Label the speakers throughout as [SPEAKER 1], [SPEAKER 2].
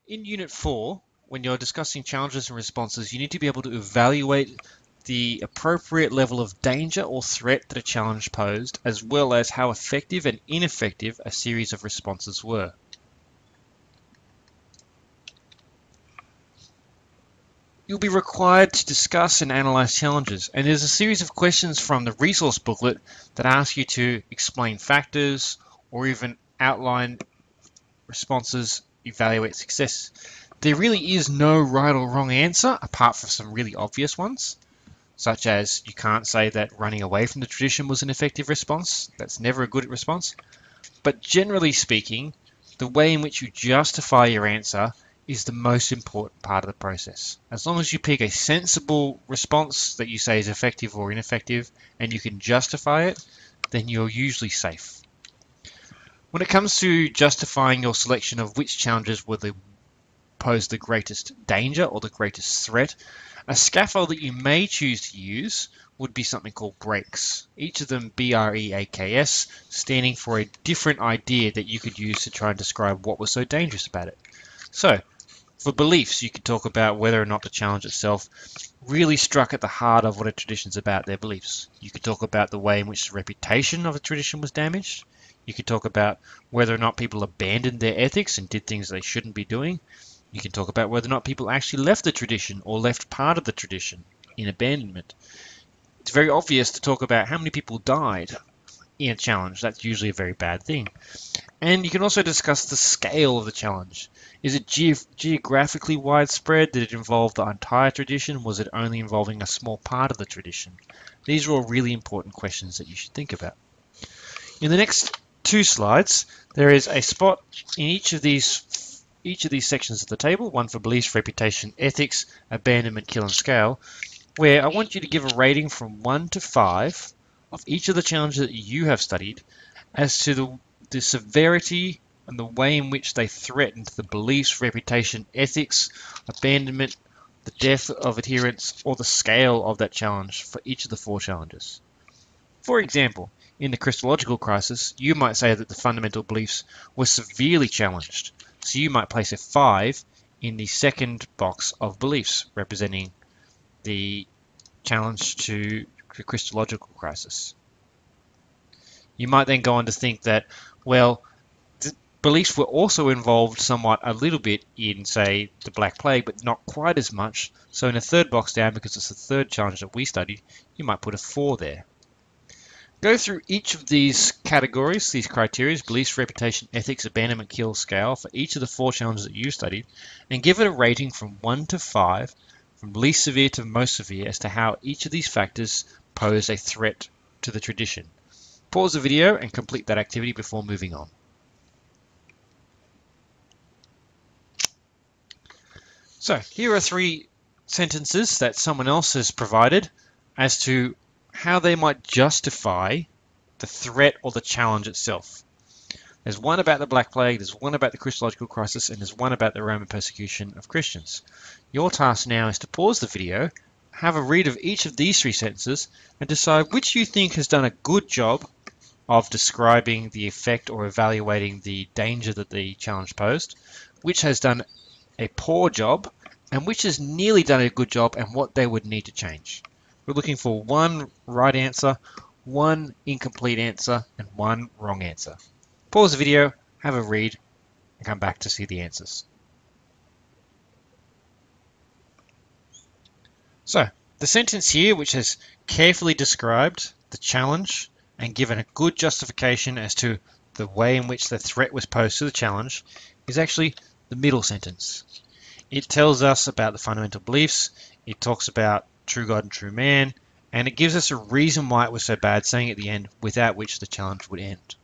[SPEAKER 1] In Unit 4, when you're discussing challenges and responses, you need to be able to evaluate the appropriate level of danger or threat that a challenge posed, as well as how effective and ineffective a series of responses were. You'll be required to discuss and analyze challenges, and there's a series of questions from the resource booklet that ask you to explain factors or even outline responses, evaluate success. There really is no right or wrong answer apart from some really obvious ones, such as you can't say that running away from the tradition was an effective response. That's never a good response. But generally speaking, the way in which you justify your answer is the most important part of the process. As long as you pick a sensible response that you say is effective or ineffective and you can justify it, then you're usually safe. When it comes to justifying your selection of which challenges pose the greatest danger or the greatest threat, a scaffold that you may choose to use would be something called breaks. Each of them BREAKS, standing for a different idea that you could use to try and describe what was so dangerous about it. So, for beliefs, you could talk about whether or not the challenge itself really struck at the heart of what a tradition's about, their beliefs. You could talk about the way in which the reputation of a tradition was damaged. You could talk about whether or not people abandoned their ethics and did things they shouldn't be doing. You can talk about whether or not people actually left the tradition or left part of the tradition in abandonment. It's very obvious to talk about how many people died in a challenge. That's usually a very bad thing. And you can also discuss the scale of the challenge. Is it geographically widespread? Did it involve the entire tradition? Was it only involving a small part of the tradition? These are all really important questions that you should think about. In the next 2 slides, there is a spot in each of these sections of the table, one for beliefs, reputation, ethics, abandonment, kill, and scale, where I want you to give a rating from 1 to 5 of each of the challenges that you have studied as to the severity and the way in which they threatened the beliefs, reputation, ethics, abandonment, the depth of adherence, or the scale of that challenge for each of the 4 challenges. For example, in the Christological crisis, you might say that the fundamental beliefs were severely challenged. So you might place a 5 in the second box of beliefs, representing the challenge to the Christological crisis. You might then go on to think that, well, the beliefs were also involved somewhat a little bit in, say, the Black Plague, but not quite as much. So in a third box down, because it's the third challenge that we studied, you might put a 4 there. Go through each of these categories, these criteria, beliefs, reputation, ethics, abandonment, kill, scale, for each of the 4 challenges that you studied, and give it a rating from 1 to 5, from least severe to most severe, as to how each of these factors pose a threat to the tradition. Pause the video and complete that activity before moving on. So here are 3 sentences that someone else has provided as to how they might justify the threat or the challenge itself. There's one about the Black Plague, there's one about the Christological crisis, and there's one about the Roman persecution of Christians. Your task now is to pause the video, have a read of each of these 3 sentences, and decide which you think has done a good job of describing the effect or evaluating the danger that the challenge posed, which has done a poor job, and which has nearly done a good job and what they would need to change. We're looking for 1 right answer, 1 incomplete answer, and 1 wrong answer. Pause the video, have a read, and come back to see the answers. So, the sentence here, which has carefully described the challenge and given a good justification as to the way in which the threat was posed to the challenge, is actually the middle sentence. It tells us about the fundamental beliefs, it talks about true God and true man, and it gives us a reason why it was so bad, saying at the end, without which the challenge would end.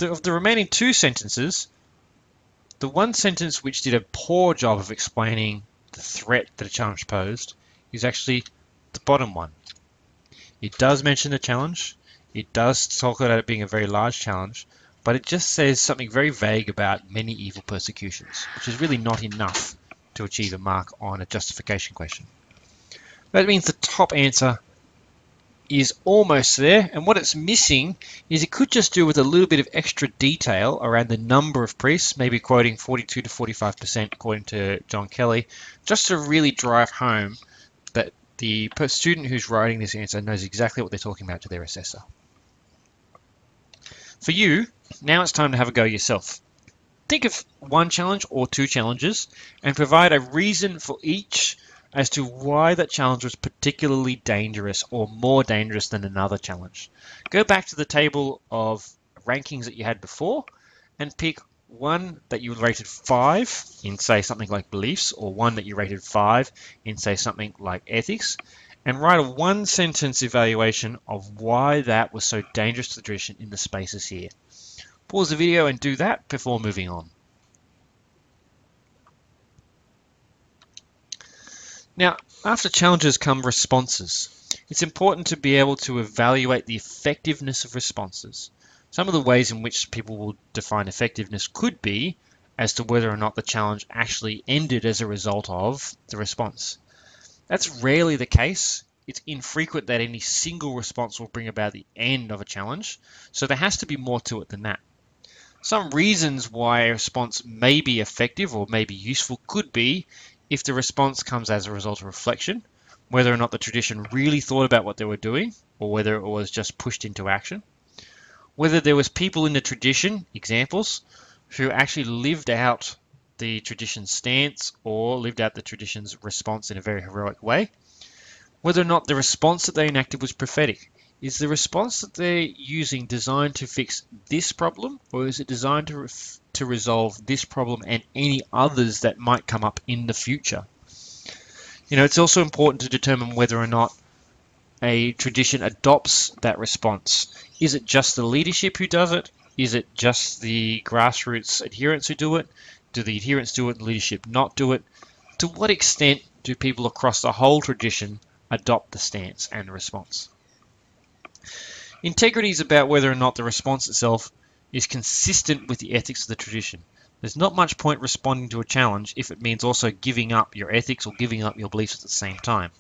[SPEAKER 1] Of the remaining 2 sentences, the one sentence which did a poor job of explaining the threat that a challenge posed is actually the bottom one. It does mention the challenge, it does talk about it being a very large challenge, but it just says something very vague about many evil persecutions, which is really not enough to achieve a mark on a justification question. That means the top answer is almost there, and what it's missing is it could just do with a little bit of extra detail around the number of priests, maybe quoting 42 to 45% according to John Kelly, just to really drive home that the student who's writing this answer knows exactly what they're talking about to their assessor. For you, now it's time to have a go yourself. Think of one challenge or two challenges and provide a reason for each as to why that challenge was particularly dangerous or more dangerous than another challenge. Go back to the table of rankings that you had before and pick one that you rated 5 in, say, something like beliefs, or one that you rated 5 in, say, something like ethics, and write a one-sentence evaluation of why that was so dangerous to the tradition in the spaces here. Pause the video and do that before moving on. Now, after challenges come responses. It's important to be able to evaluate the effectiveness of responses. Some of the ways in which people will define effectiveness could be as to whether or not the challenge actually ended as a result of the response. That's rarely the case. It's infrequent that any single response will bring about the end of a challenge, so there has to be more to it than that. Some reasons why a response may be effective or may be useful could be if the response comes as a result of reflection, whether or not the tradition really thought about what they were doing, or whether it was just pushed into action. Whether there was people in the tradition, examples, who actually lived out the tradition's stance or lived out the tradition's response in a very heroic way. Whether or not the response that they enacted was prophetic. Is the response that they're using designed to fix this problem, or is it designed to resolve this problem and any others that might come up in the future? It's also important to determine whether or not a tradition adopts that response. Is it just the leadership who does it? Is it just the grassroots adherents who do it? Do the adherents do it and leadership not do it? To what extent do people across the whole tradition adopt the stance and the response? Integrity is about whether or not the response itself is consistent with the ethics of the tradition. There's not much point responding to a challenge if it means also giving up your ethics or giving up your beliefs at the same time.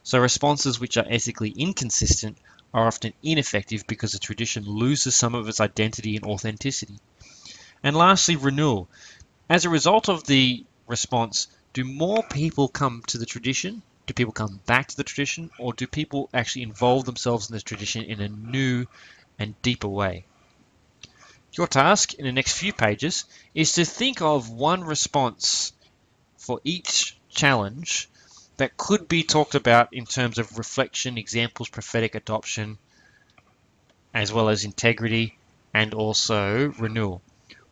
[SPEAKER 1] So responses which are ethically inconsistent are often ineffective because the tradition loses some of its identity and authenticity. And lastly, renewal. As a result of the response, do more people come to the tradition? Do people come back to the tradition? Or do people actually involve themselves in the tradition in a new and deeper way? Your task in the next few pages is to think of one response for each challenge that could be talked about in terms of reflection, examples, prophetic adoption, as well as integrity and also renewal.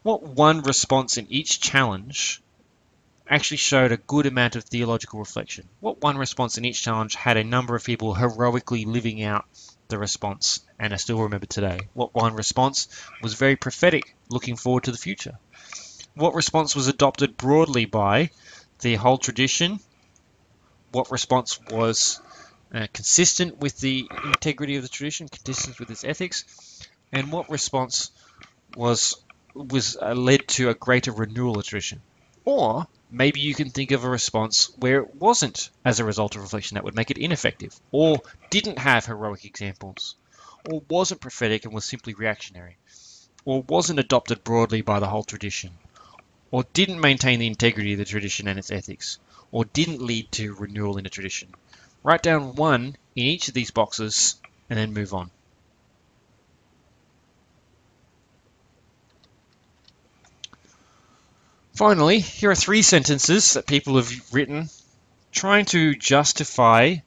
[SPEAKER 1] What one response in each challenge actually showed a good amount of theological reflection? What one response in each challenge had a number of people heroically living out the response and are still remembered today? What one response was very prophetic, looking forward to the future? What response was adopted broadly by the whole tradition? What response was consistent with the integrity of the tradition, consistent with its ethics? And what response was led to a greater renewal of the tradition? Or maybe you can think of a response where it wasn't as a result of reflection that would make it ineffective, or didn't have heroic examples, or wasn't prophetic and was simply reactionary, or wasn't adopted broadly by the whole tradition, or didn't maintain the integrity of the tradition and its ethics, or didn't lead to renewal in the tradition. Write down one in each of these boxes and then move on. Finally, here are 3 sentences that people have written trying to justify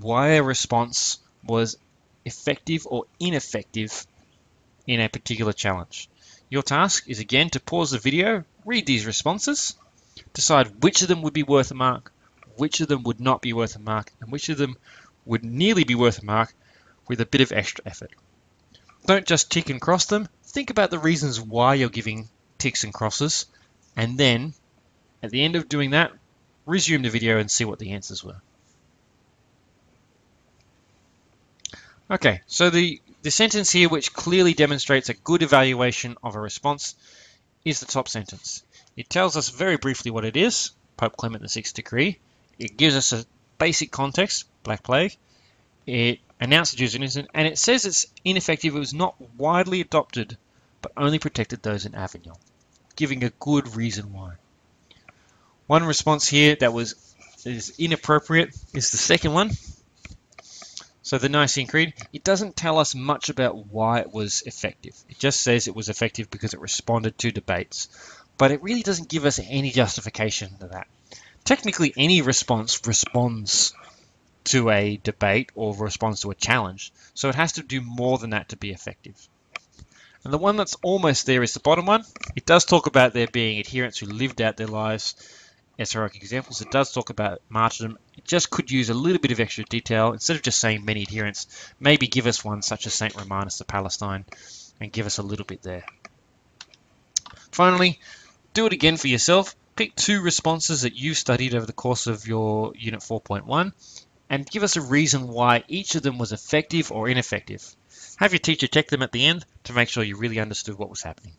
[SPEAKER 1] why a response was effective or ineffective in a particular challenge. Your task is again to pause the video, read these responses, decide which of them would be worth a mark, which of them would not be worth a mark, and which of them would nearly be worth a mark with a bit of extra effort. Don't just tick and cross them. Think about the reasons why you're giving ticks and crosses, and then at the end of doing that, resume the video and see what the answers were. Okay, so the sentence here which clearly demonstrates a good evaluation of a response is the top sentence. It tells us very briefly what it is, Pope Clement VI decree. It gives us a basic context, Black Plague. It announced the Jews were innocent, and it says it's ineffective. It was not widely adopted, but only protected those in Avignon, giving a good reason why. One response here that is inappropriate is the second one. So the Nicene Creed, it doesn't tell us much about why it was effective. It just says it was effective because it responded to debates. But it really doesn't give us any justification to that. Technically, any response responds to a debate or responds to a challenge. So it has to do more than that to be effective. And the one that's almost there is the bottom one. It does talk about there being adherents who lived out their lives as heroic examples. It does talk about martyrdom. It just could use a little bit of extra detail. Instead of just saying many adherents, maybe give us one such as St. Romanus of Palestine and give us a little bit there. Finally, do it again for yourself. Pick 2 responses that you've studied over the course of your Unit 4.1 and give us a reason why each of them was effective or ineffective. Have your teacher check them at the end to make sure you really understood what was happening.